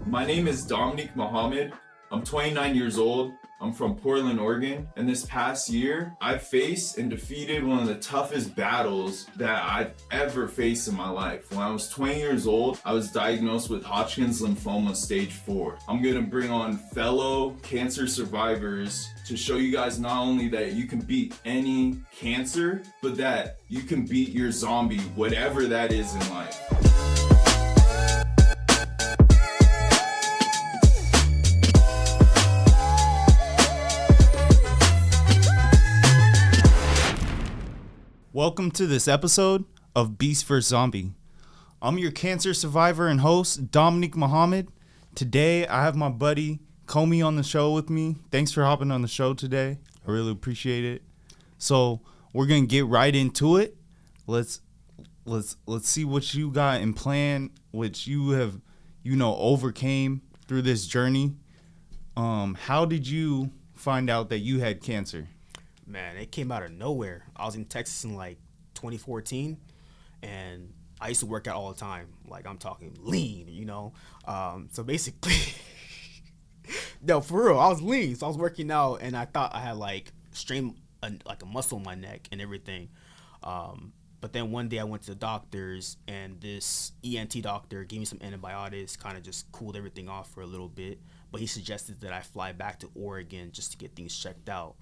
My name is Dominique Muhammad. I'm 29 years old. I'm from Portland, Oregon, and this past year, I've faced and defeated one of the toughest battles that I've ever faced in my life. When I was 20 years old, I was diagnosed with Hodgkin's lymphoma stage 4. I'm gonna bring on fellow cancer survivors to show you guys not only that you can beat any cancer, but that you can beat your zombie, whatever that is in life. Welcome to this episode of BeastvsZombie. I'm your cancer survivor and host, Dominique Muhammad. Today, I have my buddy Komi on the show with me. Thanks for hopping on the show today. I really appreciate it. So we're gonna get right into it. Let's see what you got in plan, which you have, overcame through this journey. How did you find out that you had cancer? Man, it came out of nowhere. I was in Texas in like 2014, and I used to work out all the time. Like, I'm talking lean, So basically, no, for real, I was lean. So I was working out, and I thought I had like strained like a muscle in my neck and everything. But then one day I went to the doctors, and this ENT doctor gave me some antibiotics, kind of just cooled everything off for a little bit. But he suggested that I fly back to Oregon just to get things checked out.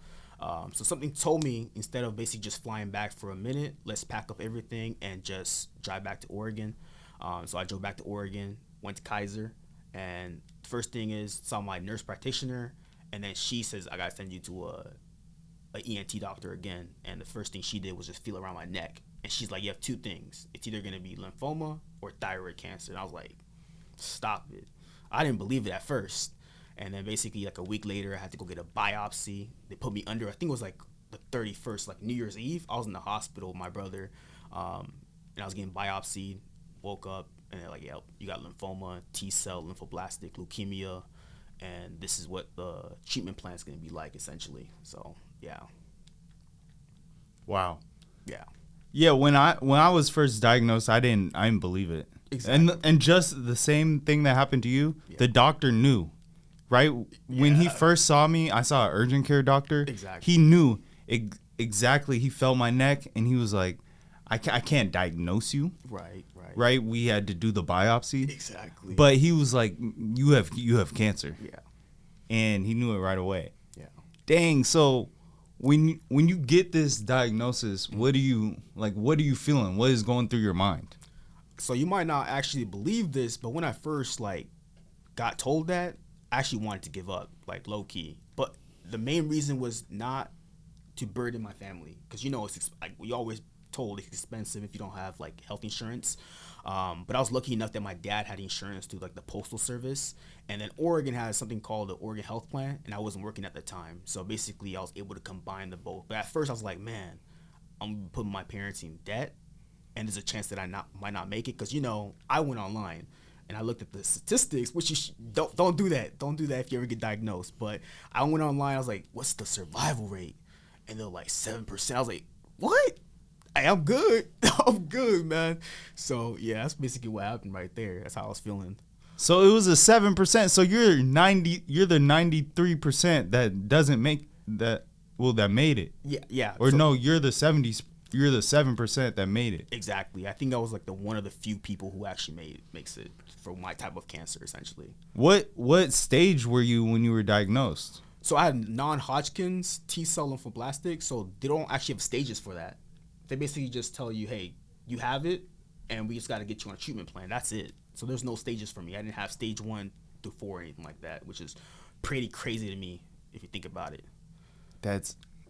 So something told me, instead of basically just flying back for a minute, let's pack up everything and just drive back to Oregon. So I drove back to Oregon, went to Kaiser, and the first thing is saw my nurse practitioner, and then she says, I gotta send you to a ENT doctor again. And the first thing she did was just feel around my neck, and she's like, you have two things. It's either gonna be lymphoma or thyroid cancer. And I was like, stop it. I didn't believe it at first. And then basically like a week later, I had to go get a biopsy. They put me under, I think it was like the 31st, like New Year's Eve. I was in the hospital with my brother, and I was getting biopsied, woke up, and they're like, yeah, you got lymphoma T-Cell Lymphoblastic Leukemia, and this is what the treatment plan is going to be like, essentially. So, yeah. Wow. Yeah. Yeah, when I was first diagnosed, I didn't believe it. Exactly. And just the same thing that happened to you, yeah. The doctor knew. Right? When he first saw me, I saw an urgent care doctor. Exactly. He knew exactly. He felt my neck, and he was like, I can't diagnose you. Right? We had to do the biopsy. Exactly. But he was like, you have cancer. Yeah. And he knew it right away. Yeah. Dang, so when you get this diagnosis, what are you feeling? What is going through your mind? So you might not actually believe this, but when I first got told that, I actually wanted to give up, like low key. But the main reason was not to burden my family, because it's we always told it's expensive if you don't have like health insurance. But I was lucky enough that my dad had insurance through like the postal service, and then Oregon has something called the Oregon Health Plan, and I wasn't working at the time, so basically I was able to combine the both. But at first I was like, man, I'm putting my parents in debt, and there's a chance that I might not make it, because I went online. And I looked at the statistics, which you don't do that. Don't do that if you ever get diagnosed. But I went online. I was like, what's the survival rate? And they're like 7%. I was like, what? Hey, I'm good. I'm good, man. So, yeah, that's basically what happened right there. That's how I was feeling. So it was a 7%. So you're the 93% that doesn't make that. Well, that made it. Yeah. Or so, no, you're the 70s. You're the 7% that made it. Exactly. I think I was like the one of the few people who actually makes it for my type of cancer, essentially. What stage were you when you were diagnosed? So I had non-Hodgkin's T-Cell Lymphoblastic, so they don't actually have stages for that. They basically just tell you, hey, you have it, and we just got to get you on a treatment plan. That's it. So there's no stages for me. I didn't have stage 1 through 4 or anything like that, which is pretty crazy to me if you think about it.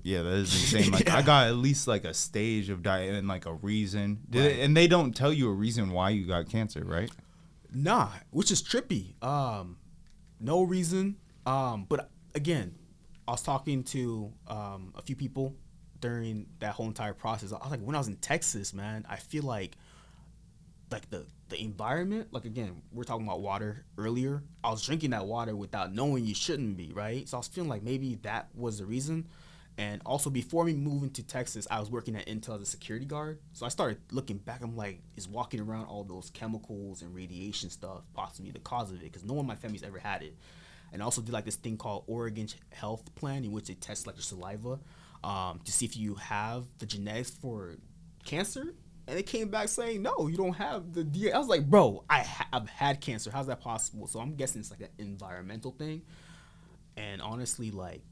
Yeah, that is insane. Like, yeah. I got at least like a stage of diet and like a reason. Right. And they don't tell you a reason why you got cancer, right? Nah, which is trippy. No reason. But again, I was talking to a few people during that whole entire process. I was like, when I was in Texas, man, I feel like the environment, like, again, we're talking about water earlier. I was drinking that water without knowing you shouldn't be, right? So I was feeling like maybe that was the reason. And also before me moving to Texas, I was working at Intel as a security guard. So I started looking back. I'm like, is walking around all those chemicals and radiation stuff possibly the cause of it? Because no one in my family's ever had it. And I also did like this thing called Oregon Health Plan, in which they test like your saliva to see if you have the genetics for cancer. And they came back saying, no, you don't have the DNA. I was like, bro, I've had cancer. How's that possible? So I'm guessing it's like an environmental thing. And honestly, like,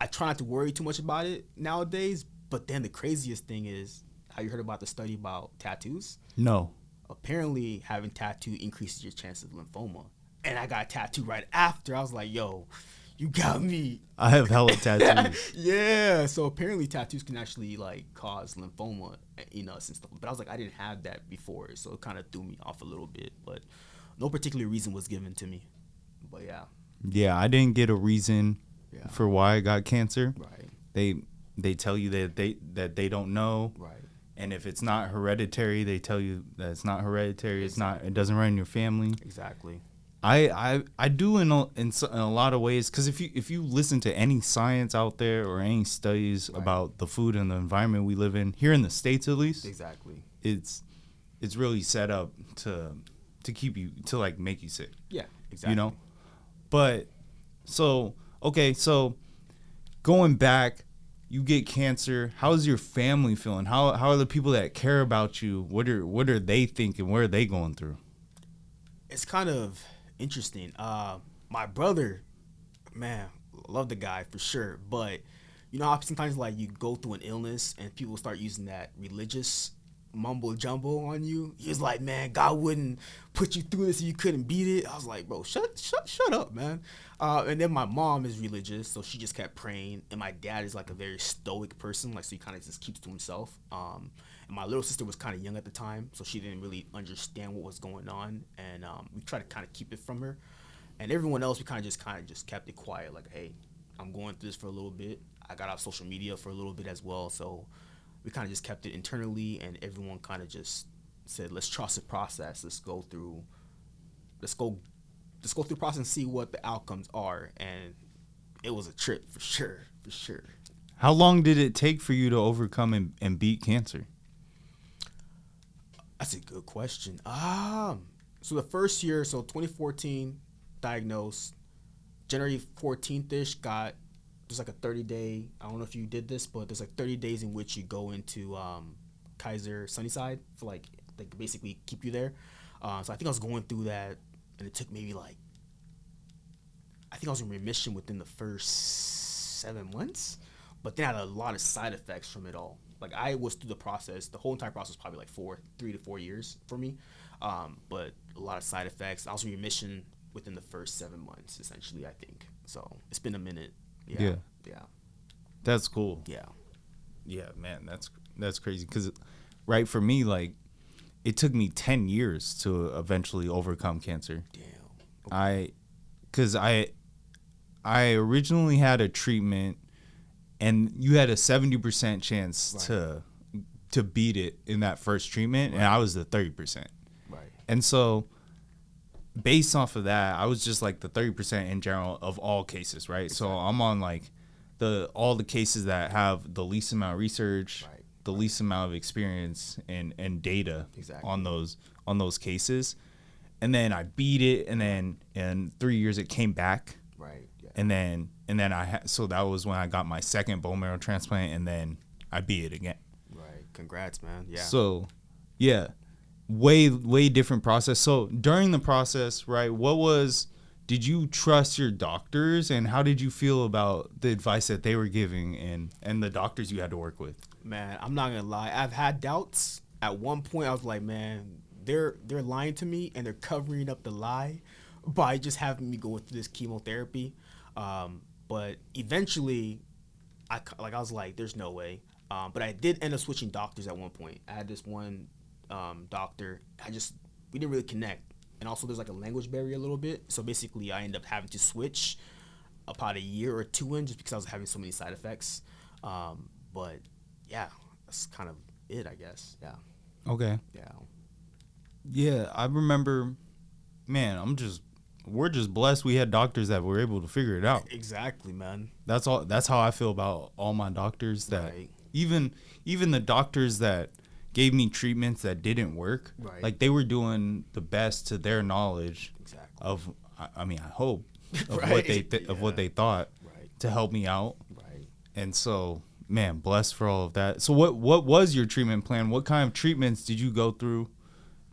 I try not to worry too much about it nowadays. But then the craziest thing is, have you heard about the study about tattoos? No. Apparently, having tattoo increases your chances of lymphoma. And I got a tattoo right after. I was like, yo, you got me. I have hella tattoos. Yeah. So apparently tattoos can actually like cause lymphoma, and stuff. But I was like, I didn't have that before. So it kind of threw me off a little bit. But no particular reason was given to me. But yeah. Yeah, I didn't get a reason for why I got cancer. Right. They tell you that they don't know. Right. And if it's not hereditary, they tell you that it's not hereditary. It doesn't run in your family. Exactly. I do in a lot of ways, because if you listen to any science out there or any studies about the food and the environment we live in here in the States, at least, Exactly. it's really set up to keep you, to like make you sick. Yeah. Exactly. But so going back, you get cancer. How's your family feeling? How are the people that care about you? What are they thinking? What are they going through? It's kind of interesting. My brother, man, love the guy for sure. But you know how sometimes like you go through an illness and people start using that religious mumbo jumbo on you. He was like, man, God wouldn't put you through this if you couldn't beat it. I was like, bro, shut up, man. And then my mom is religious, so she just kept praying. And my dad is like a very stoic person, like, so he kind of just keeps to himself. And my little sister was kind of young at the time, so she didn't really understand what was going on. And we tried to kind of keep it from her. And everyone else, we kind of just kept it quiet. Like, hey, I'm going through this for a little bit. I got off social media for a little bit as well, so we kind of just kept it internally, and everyone kind of just said, let's trust the process. Let's go through the process and see what the outcomes are. And it was a trip for sure. How long did it take for you to overcome and beat cancer? That's a good question. So the first year, so 2014, diagnosed. January 14th-ish, there's like a 30-day, I don't know if you did this, but there's like 30 days in which you go into Kaiser Sunnyside for like basically keep you there. So I think I was going through that, and it took maybe like, I think I was in remission within the first 7 months, but then I had a lot of side effects from it all. Like I was through the process, the whole entire process was probably like 3 to 4 years for me, but a lot of side effects. I was in remission within the first 7 months, essentially, I think. So it's been a minute. Yeah. That's cool. Yeah, man, that's crazy. Because, right, for me, like, it took me 10 years to eventually overcome cancer. Damn. Okay. Because I originally had a treatment, and you had a 70% chance to beat it in that first treatment, and I was the 30%. Right. And so, based off of that, I was just like the 30% in general of all cases, right? Exactly. So I'm on like all the cases that have the least amount of research, the least amount of experience and data on those cases. And then I beat it, and then in 3 years it came back. Right. Yeah. And then so that was when I got my second bone marrow transplant, and then I beat it again. Right. Congrats, man. Yeah. So, yeah. Way different process. So during the process, right, did you trust your doctors, and how did you feel about the advice that they were giving and the doctors you had to work with? Man, I'm not gonna lie, I've had doubts. At one point I was like, man, they're lying to me, and they're covering up the lie by just having me go through this chemotherapy. But eventually I was like, there's no way. But I did end up switching doctors at one point. I had this one doctor, we didn't really connect, and also there's like a language barrier a little bit, so basically I ended up having to switch about a year or two in, just because I was having so many side effects. But yeah, that's kind of it, I guess. Yeah. Okay. Yeah. Yeah, I remember, man, we're just blessed we had doctors that were able to figure it out. Exactly, man. That's all. That's how I feel about all my doctors. That Right. even the doctors that gave me treatments that didn't work, Right. like they were doing the best to their knowledge Exactly. of. I mean, I hope of Right. what they of what Yeah. they thought Right. to help me out. Right. And so, man, blessed for all of that. So, what was your treatment plan? What kind of treatments did you go through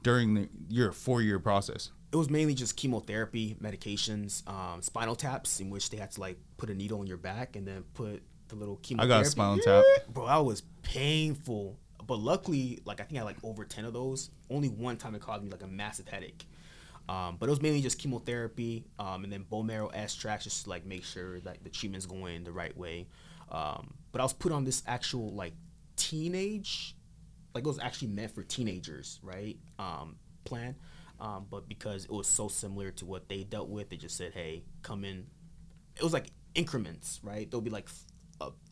during your 4-year process? It was mainly just chemotherapy, medications, spinal taps, in which they had to like put a needle in your back and then put the little I chemotherapy. got a spinal tap. Bro, that was painful. But luckily, like I think I had like over 10 of those. Only one time it caused me like a massive headache. But it was mainly just chemotherapy, and then bone marrow extracts just to like make sure that the treatment's going the right way. But I was put on this actual like teenage, like it was actually meant for teenagers, right? Plan. But because it was so similar to what they dealt with, they just said, hey, come in. It was like increments, right? There'll be like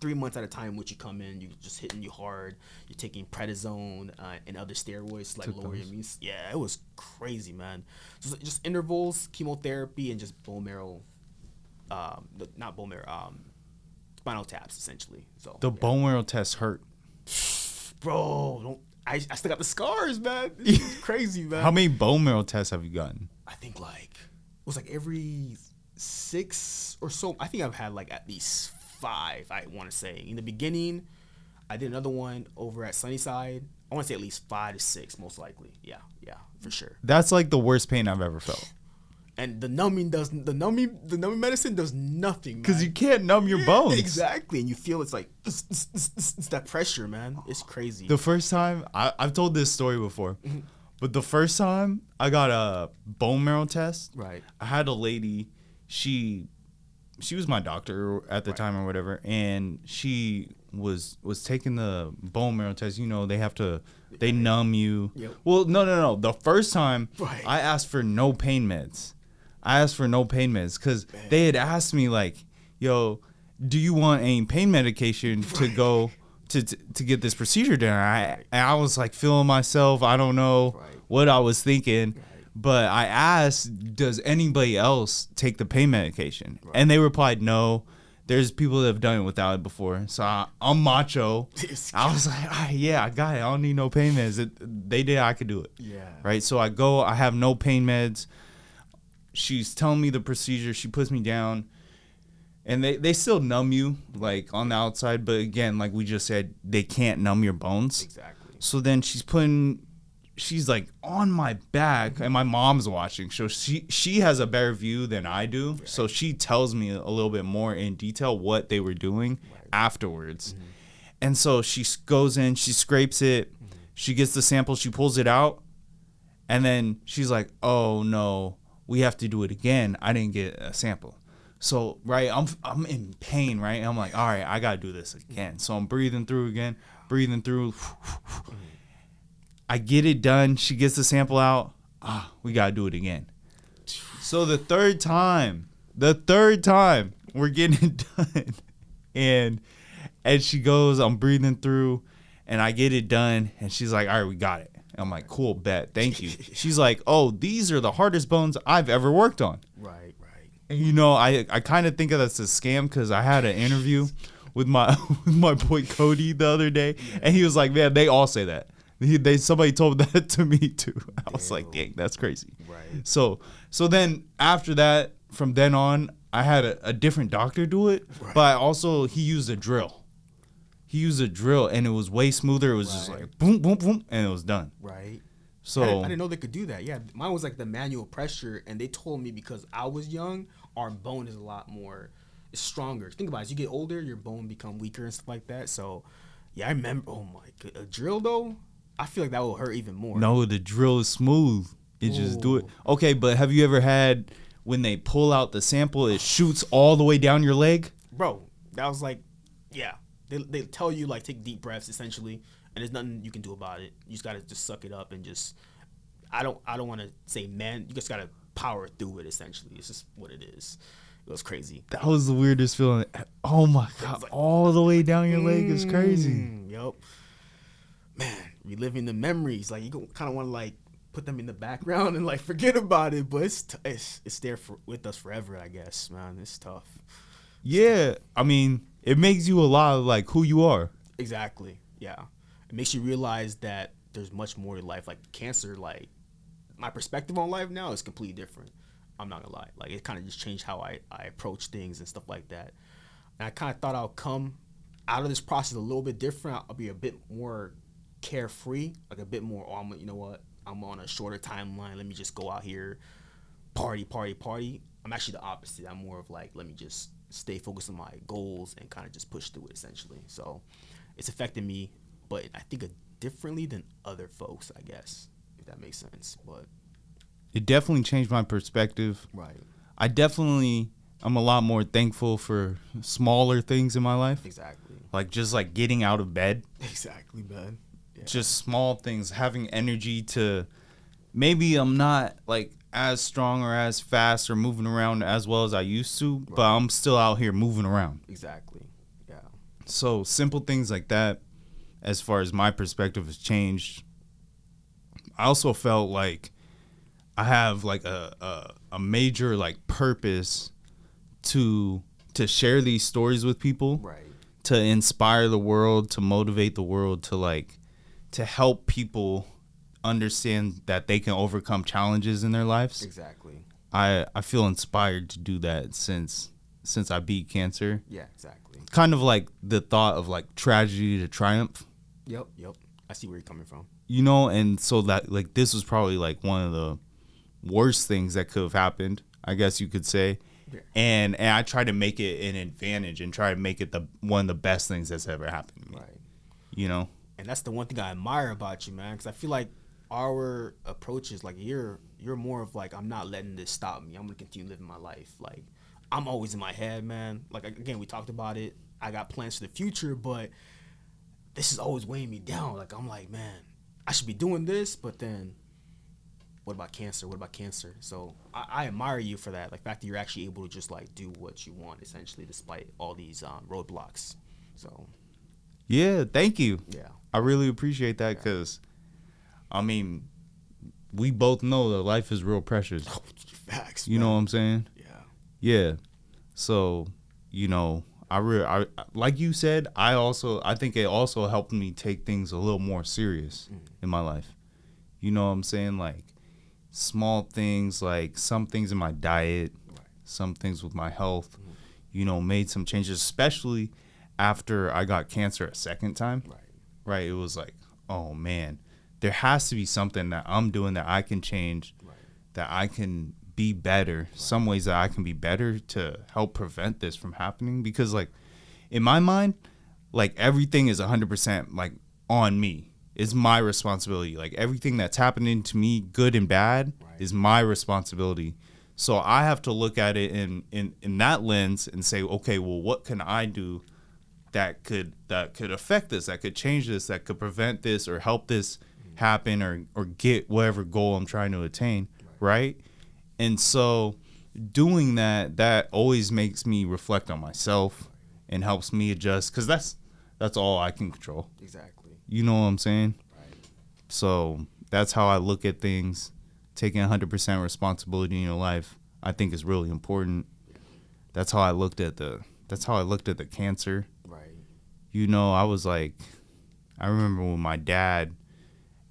3 months at a time, which you come in, you're just hitting you hard. You're taking prednisone and other steroids to like lower your immune. Yeah, it was crazy, man. So just intervals, chemotherapy, and just bone marrow, not bone marrow, spinal taps, essentially. So The bone marrow test hurt. bro, don't. I still got the scars, man. It's crazy, man. How many bone marrow tests have you gotten? I think like it was like every 6 or so. I think I've had like at least 5. I want to say in the beginning, I did another one over at Sunnyside. I want to say at least 5 to 6, most likely. Yeah, for sure. That's like the worst pain I've ever felt. And the numbing medicine does nothing, Because man. you can't numb your bones. Exactly, and you feel it's like it's that pressure, man. It's crazy. The first time, I've told this story before, Mm-hmm. but the first time I got a bone marrow test, Right. I had a lady, she was my doctor at the time or whatever, and she was taking the bone marrow test. You know, they numb you. Yep. Well, no. The first time, Right. I asked for no pain meds. Because they had asked me like, yo, do you want any pain medication to go to get this procedure done? And I was like feeling myself. I don't know what I was thinking, but I asked, does anybody else take the pain medication? And they replied, no. There's people that have done it without it before. So I'm macho. I was like, yeah, I got it. I don't need no pain meds. They did. I could do it. Yeah. Right. So I go. I have no pain meds. She's telling me the procedure. She puts me down. And they still numb you, like, on the outside. But, again, like we just said, they can't numb your bones. Exactly. So then she's like, on my back. And my mom's watching. So she has a better view than I do. Right. So she tells me a little bit more in detail what they were doing afterwards. Mm-hmm. And so she goes in. She scrapes it. Mm-hmm. She gets the sample. She pulls it out. And then she's like, oh, no. We have to do it again. I didn't get a sample. So, right, I'm in pain, right? And I'm like, all right, I got to do this again. So I'm breathing through again, I get it done. She gets the sample out. We got to do it again. So the third time, we're getting it done. And she goes, I'm breathing through, and I get it done. And she's like, all right, we got it. I'm like, cool, bet. Thank you. She's like, oh, these are the hardest bones I've ever worked on. Right. And, you know, I kind of think of that's a scam because I had an interview with my boy Cody the other day. And he was like, man, they all say that. Somebody told that to me, too. I was like, dang, that's crazy. Right. So then after that, from then on, I had a different doctor do it. Right. But he used a drill. And it was way smoother. It was just like boom, boom, boom, and it was done. Right. So I didn't know they could do that. Yeah, mine was like the manual pressure, and they told me because I was young, our bone is a lot more stronger. Think about it. As you get older, your bone become weaker and stuff like that. So, yeah, I remember. Oh my god, a drill though. I feel like that will hurt even more. No, the drill is smooth. It just do it. Okay, but have you ever had when they pull out the sample, it shoots all the way down your leg? Bro, that was like, yeah. They tell you like take deep breaths essentially, and there's nothing you can do about it. You just gotta just suck it up and just. I don't want to say man. You just gotta power through it essentially. It's just what it is. It was crazy. That was the weirdest feeling. Oh my god, like, all the way down your leg is crazy. Yup. Man, reliving the memories. Like you kind of want to like put them in the background and like forget about it. But it's there with us forever, I guess, man. It's tough. Yeah, I mean, it makes you a lot of like who you are. Exactly. Yeah, it makes you realize that there's much more to life. Like cancer, like my perspective on life now is completely different. I'm not gonna lie. Like it kind of just changed how I approach things and stuff like that. And I kind of thought I'll come out of this process a little bit different. I'll be a bit more carefree, like a bit more. Oh, you know what? I'm on a shorter timeline. Let me just go out here, party. I'm actually the opposite. I'm more of like, let me just stay focused on my goals and kind of just push through it essentially. So it's affected me, but I think differently than other folks, I guess, if that makes sense. But it definitely changed my perspective. right. I'm a lot more thankful for smaller things in my life. Exactly. Like just like getting out of bed. Exactly, man. Yeah. Just small things, having energy to, maybe I'm not like as strong or as fast or moving around as well as I used to, but I'm still out here moving around. Exactly. Yeah. So simple things like that, as far as my perspective has changed. I also felt like I have like a major like purpose to share these stories with people, Right. to inspire the world, to motivate the world, to help people understand that they can overcome challenges in their lives. Exactly. I feel inspired to do that since I beat cancer. Yeah, exactly. Kind of like the thought of like tragedy to triumph. Yep. I see where you're coming from. You know, and so that like this was probably like one of the worst things that could have happened, I guess you could say. Yeah. And I try to make it an advantage and try to make it one of the best things that's ever happened to me. Right. You know? And that's the one thing I admire about you, man, because I feel like our approach is like you're more of like, I'm not letting this stop me. I'm gonna continue living my life. Like I'm always in my head, man. Like again, we talked about it. I got plans for the future, but this is always weighing me down. Like I'm like, man, I should be doing this, but then what about cancer? So I admire you for that. Like the fact that you're actually able to just like do what you want essentially, despite all these roadblocks. So Yeah, thank you. yeah. I really appreciate that because, I mean, we both know that life is real precious. Facts. You know what I'm saying? Yeah. Yeah. So, you know, I like you said, I think it also helped me take things a little more serious in my life. You know what I'm saying? Like small things, like some things in my diet, some things with my health, you know, made some changes, especially after I got cancer a second time. Right. It was like, oh man, there has to be something that I'm doing that I can change, that I can be better, some ways that I can be better to help prevent this from happening. Because like in my mind, like everything is 100% like on me. It's my responsibility. Like everything that's happening to me, good and bad, is my responsibility. So I have to look at it in that lens and say, okay, well, what can I do that could affect this, that could change this, that could prevent this or help this happen or get whatever goal I'm trying to attain, right? And so doing that always makes me reflect on myself and helps me adjust, because that's all I can control. Exactly. You know what I'm saying? Right. So that's how I look at things. Taking 100% responsibility in your life, I think, is really important. That's how I looked at the cancer. Right. You know, I was like, I remember when my dad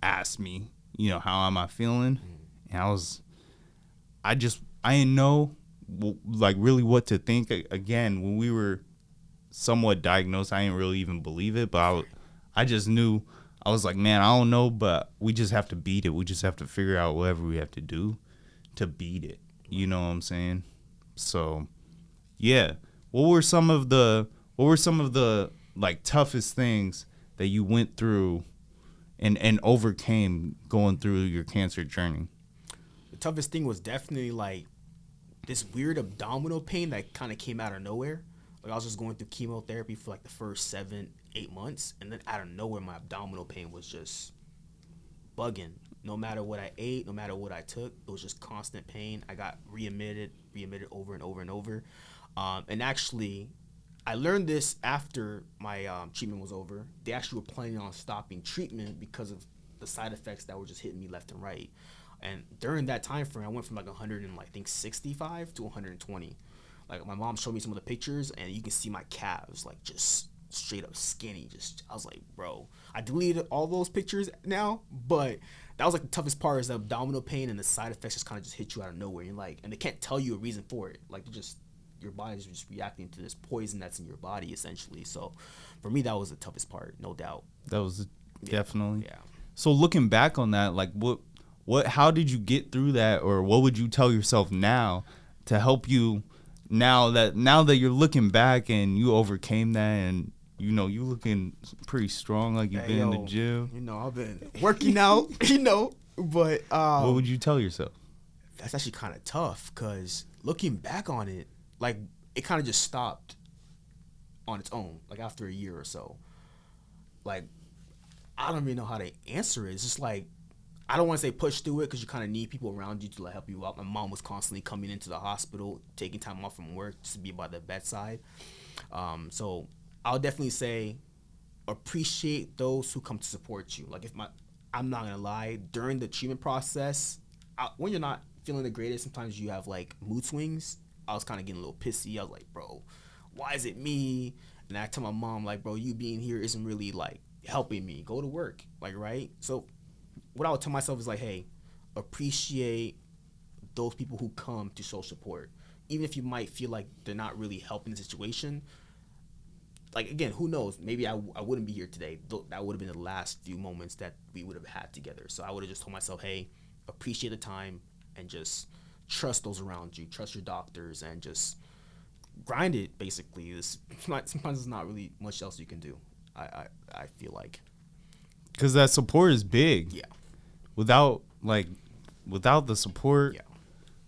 asked me, you know, how am I feeling? And I didn't know like really what to think. Again, when we were somewhat diagnosed, I didn't really even believe it, but I just knew. I was like, man, I don't know, but we just have to beat it. We just have to figure out whatever we have to do to beat it. You know what I'm saying? So, yeah. What were some of the like toughest things that you went through and overcame going through your cancer journey? The toughest thing was definitely like this weird abdominal pain that kind of came out of nowhere. Like I was just going through chemotherapy for like the first 7-8 months, and then out of nowhere my abdominal pain was just bugging. No matter what I ate, no matter what I took, it was just constant pain. I got readmitted over and over and over. And actually, I learned this after my treatment was over. They actually were planning on stopping treatment because of the side effects that were just hitting me left and right. And during that time frame, I went from like 165 to 120. Like my mom showed me some of the pictures, and you can see my calves like just straight up skinny. Just I was like, bro, I deleted all those pictures now, but that was like the toughest part, is the abdominal pain and the side effects just kind of just hit you out of nowhere. You're like, and they can't tell you a reason for it. Like your body's just reacting to this poison that's in your body essentially. So for me, that was the toughest part, no doubt. That was definitely. Yeah. So looking back on that, like how did you get through that, or what would you tell yourself now to help you now that you're looking back and you overcame that, and you know you looking pretty strong, like you've been in the gym. You know, I've been working out. But what would you tell yourself? That's actually kind of tough, because looking back on it, like it kind of just stopped on its own, like after a year or so. Like I don't even know how to answer it. It's just like, I don't want to say push through it, because you kind of need people around you to like help you out. My mom was constantly coming into the hospital, taking time off from work just to be by the bedside. So I'll definitely say appreciate those who come to support you. Like I'm not gonna lie, during the treatment process, when you're not feeling the greatest, sometimes you have like mood swings. I was kind of getting a little pissy. I was like, bro, why is it me? And I tell my mom, like, bro, you being here isn't really like helping me. Go to work, like, right? So what I would tell myself is like, hey, appreciate those people who come to show support. Even if you might feel like they're not really helping the situation. Like, again, who knows? Maybe I wouldn't be here today. That would have been the last few moments that we would have had together. So I would have just told myself, hey, appreciate the time and just trust those around you. Trust your doctors and just grind it, basically. Sometimes there's not really much else you can do, I feel like. Because that support is big. Yeah. Without the support, yeah.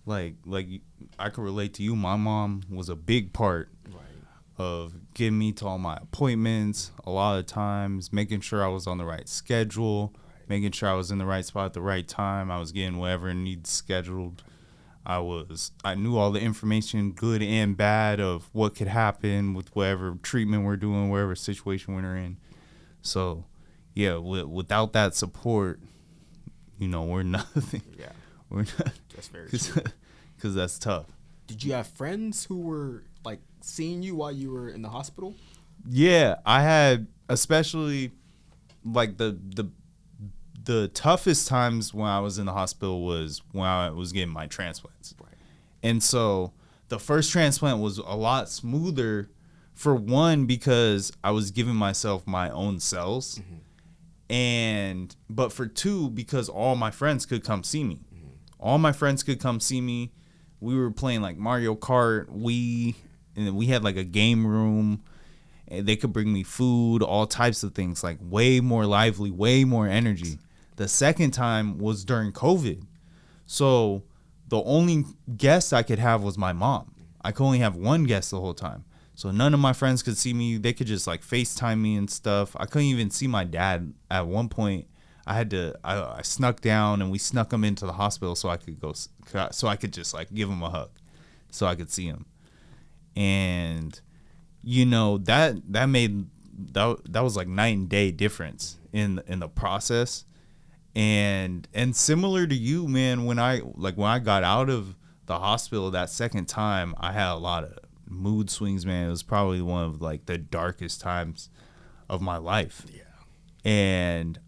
like I could relate to you. My mom was a big part of getting me to all my appointments, a lot of times, making sure I was on the right schedule, making sure I was in the right spot at the right time. I was getting whatever needs scheduled. I knew all the information, good and bad, of what could happen with whatever treatment we're doing, whatever situation we're in. So, yeah, without that support, you know, we're nothing. Yeah. We're not. That's very true. Because that's tough. Did you have friends who were like seeing you while you were in the hospital? Yeah, I had, especially like the toughest times when I was in the hospital was when I was getting my transplants. Right. And so the first transplant was a lot smoother, for one, because I was giving myself my own cells. Mm-hmm. But for two, because all my friends could come see me. Mm-hmm. All my friends could come see me. We were playing like Mario Kart, and we had like a game room. And they could bring me food, all types of things, like way more lively, way more energy. The second time was during COVID. So the only guest I could have was my mom. I could only have one guest the whole time. So none of my friends could see me. They could just like FaceTime me and stuff. I couldn't even see my dad. At one point, I snuck down and we snuck him into the hospital so I could just like give him a hug so I could see him. And, you know, that was like night and day difference in the process. And similar to you, man, when I got out of the hospital that second time, I had a lot of mood swings, man. It was probably one of like the darkest times of my life. Yeah. And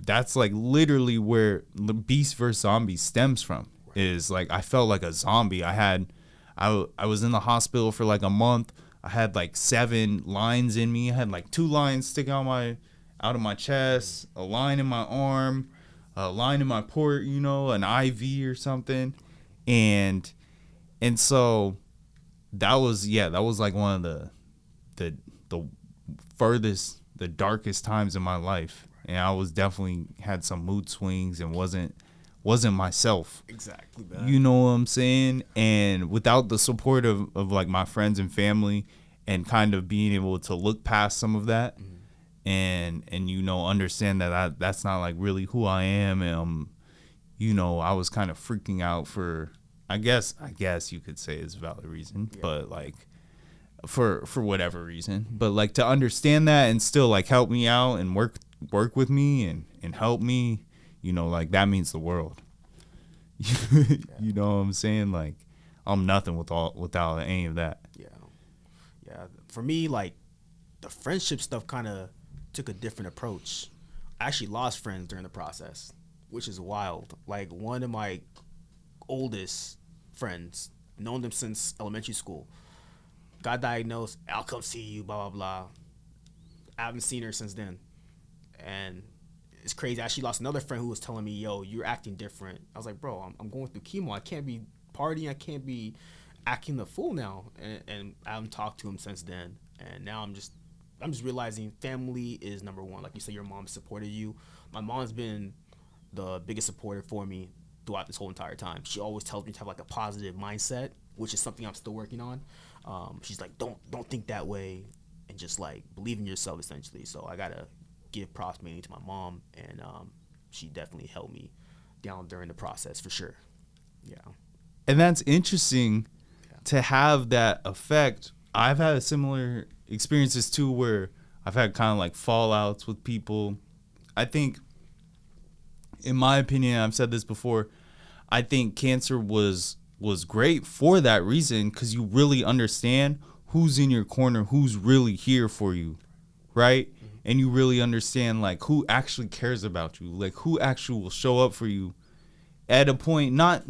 that's like literally where the Beast vs. Zombie stems from. Right. Is like I felt like a zombie. I was in the hospital for like a month. I had like 7 lines in me. I had like 2 lines sticking out of my chest, a line in my arm, a line in my port, you know, an IV or something. And so that was like one of the furthest, the darkest times in my life. And I was definitely had some mood swings and wasn't myself. Exactly, man. You know what I'm saying? And without the support of like my friends and family and kind of being able to look past some of that, mm-hmm. and you know, understand that that's not like really who I am. And you know, I was kind of freaking out for, I guess you could say it's a valid reason, yeah. But like for whatever reason, but like to understand that and still like help me out and work work with me and help me, you know, like that means the world. You know what I'm saying? Like I'm nothing without any of that. Yeah. For me, like the friendship stuff kind of took a different approach. I actually lost friends during the process, which is wild. Like one of my oldest friends, known them since elementary school, got diagnosed. I'll come see you, blah, blah, blah. I haven't seen her since then. And it's crazy. I actually lost another friend who was telling me, yo, you're acting different. I was like, bro, I'm going through chemo. I can't be partying. I can't be acting the fool now. And I haven't talked to him since then. And now I'm just realizing family is number one. Like you said, your mom supported you. My mom's been the biggest supporter for me throughout this whole entire time. She always tells me to have like a positive mindset, which is something I'm still working on. She's like, don't think that way, and just like believe in yourself, essentially. So I gotta give props mainly to my mom, and she definitely helped me down during the process for sure. Yeah. And that's interesting to have that effect. I've had similar experiences too, where I've had kind of like fallouts with people. I think, in my opinion, I've said this before, I think cancer was great for that reason, because you really understand who's in your corner, who's really here for you, right? Mm-hmm. And you really understand like who actually cares about you, like who actually will show up for you at a point, not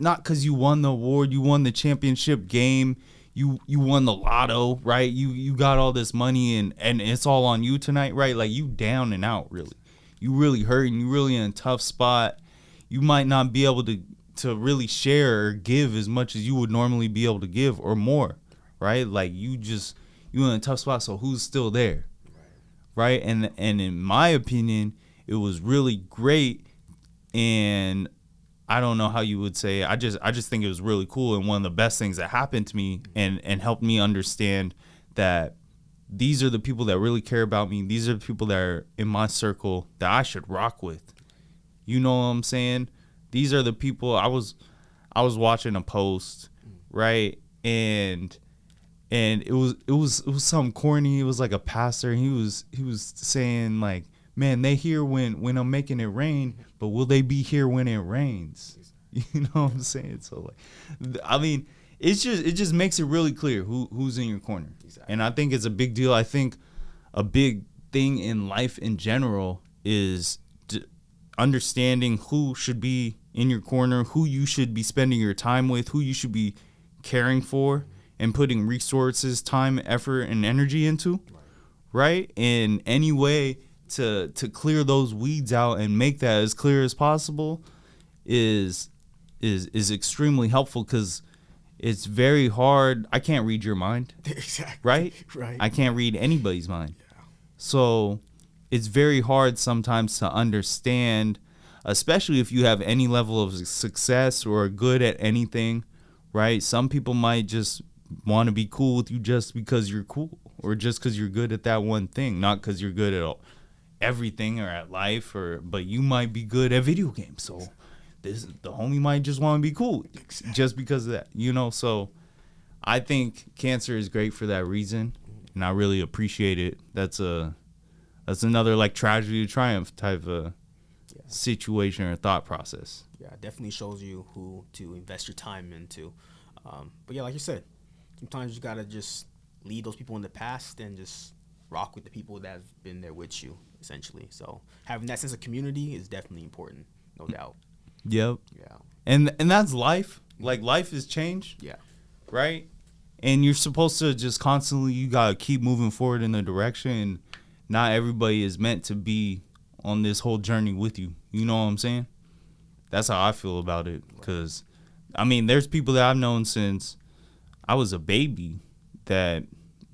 because you won the award, you won the championship game, you won the lotto, right? You got all this money and it's all on you tonight, right? Like you down and out, really. You really hurting, you really in a tough spot. You might not be able to really share or give as much as you would normally be able to give or more, right? Like you in a tough spot, so who's still there, right? And in my opinion, it was really great, and I don't know how you would say, I just think it was really cool, and one of the best things that happened to me and helped me understand that these are the people that really care about me. These are the people that are in my circle that I should rock with. You know what I'm saying? These are the people. I was watching a post, right? And it was something corny. It was like a pastor. He was saying like, man, they here when I'm making it rain, but will they be here when it rains? You know what I'm saying? So like, I mean, it just makes it really clear who's in your corner. Exactly. And I think it's a big deal. I think a big thing in life in general is understanding who should be in your corner, who you should be spending your time with, who you should be caring for and putting resources, time, effort, and energy into, right? In any way to clear those weeds out and make that as clear as possible is extremely helpful, because it's very hard. I can't read your mind. Exactly. Right? Right. I can't read anybody's mind. Yeah. So it's very hard sometimes to understand, especially if you have any level of success or are good at anything, right? Some people might just want to be cool with you just because you're cool, or just because you're good at that one thing, not because you're good at everything or at life, but you might be good at video games. So the homie might just want to be cool just because of that, you know? So I think cancer is great for that reason, and I really appreciate it. That's another like tragedy to triumph type of situation or thought process. Yeah, it definitely shows you who to invest your time into. But yeah, like you said, sometimes you gotta just leave those people in the past and just rock with the people that have been there with you, essentially. So having that sense of community is definitely important, no doubt. Yep. Yeah. And that's life. Like life is change. Yeah. Right? And you're supposed to just constantly, you gotta keep moving forward in the direction. Not everybody is meant to be on this whole journey with you. You know what I'm saying? That's how I feel about it. Because, I mean, there's people that I've known since I was a baby that,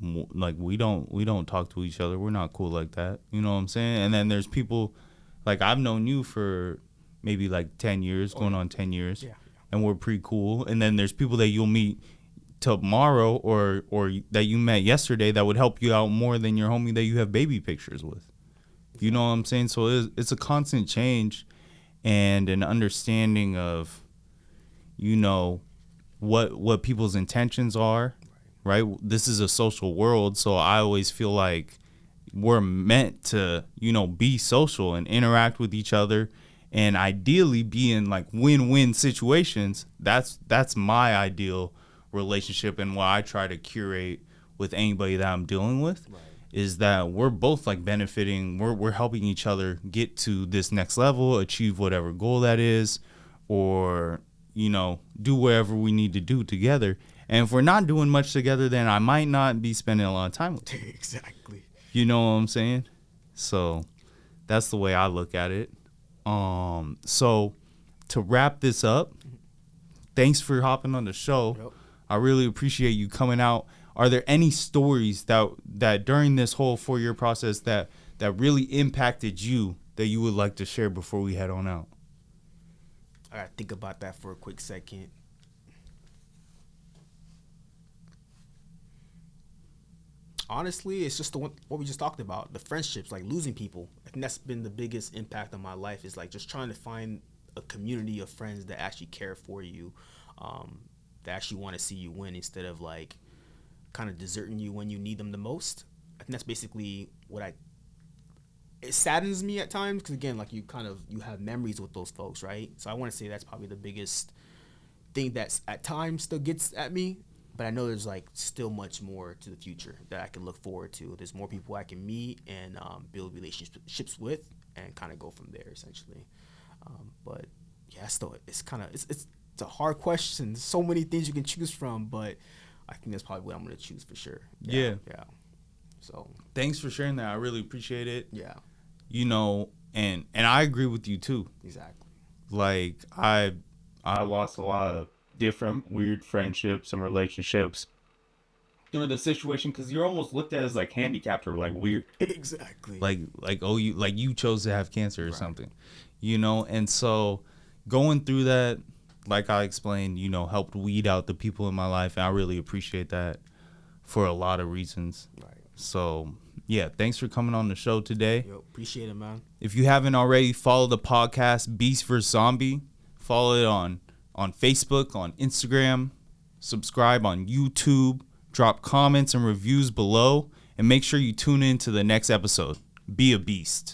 like, we don't talk to each other. We're not cool like that. You know what I'm saying? And then there's people, like, I've known you for maybe, like, 10 years, going on 10 years. Yeah. And we're pretty cool. And then there's people that you'll meet tomorrow or that you met yesterday that would help you out more than your homie that you have baby pictures with. You know what I'm saying? So it's a constant change and an understanding of, you know, what people's intentions are, right? This is a social world, so I always feel like we're meant to, be social and interact with each other and ideally be in like win-win situations. That's my ideal relationship, and what I try to curate with anybody that I'm dealing with. Right. Is that we're both like benefiting, we're helping each other get to this next level, achieve whatever goal that is, or, do whatever we need to do together. And if we're not doing much together, then I might not be spending a lot of time with you. Exactly. You know what I'm saying? So that's the way I look at it. So to wrap this up, thanks for hopping on the show. Yep. I really appreciate you coming out. Are there any stories that during this whole 4-year process that really impacted you that you would like to share before we head on out? I gotta think about that for a quick second. Honestly, it's just what we just talked about, the friendships, like losing people. I think that's been the biggest impact on my life, is like just trying to find a community of friends that actually care for you, that actually want to see you win instead of like kind of deserting you when you need them the most. I think that's basically it saddens me at times, because again, like you have memories with those folks, right? So I want to say that's probably the biggest thing that's at times still gets at me. But I know there's like still much more to the future that I can look forward to. There's more people I can meet and build relationships with, and kind of go from there essentially. But yeah, still it's a hard question. There's so many things you can choose from, but I think that's probably what I'm gonna choose for sure. Yeah. So thanks for sharing that. I really appreciate it. Yeah. And I agree with you too. Exactly. Like I lost a lot of different weird friendships and relationships during the situation, because you're almost looked at as like handicapped or like weird. Exactly. Like you chose to have cancer or something, and so going through that, like I explained, helped weed out the people in my life, and I really appreciate that for a lot of reasons. Right. So yeah, thanks for coming on the show today. Yo, appreciate it, man. If you haven't already, follow the podcast Beast vs. Zombie. Follow it on Facebook, on Instagram, subscribe on YouTube, drop comments and reviews below, and make sure you tune in to the next episode. Be a beast.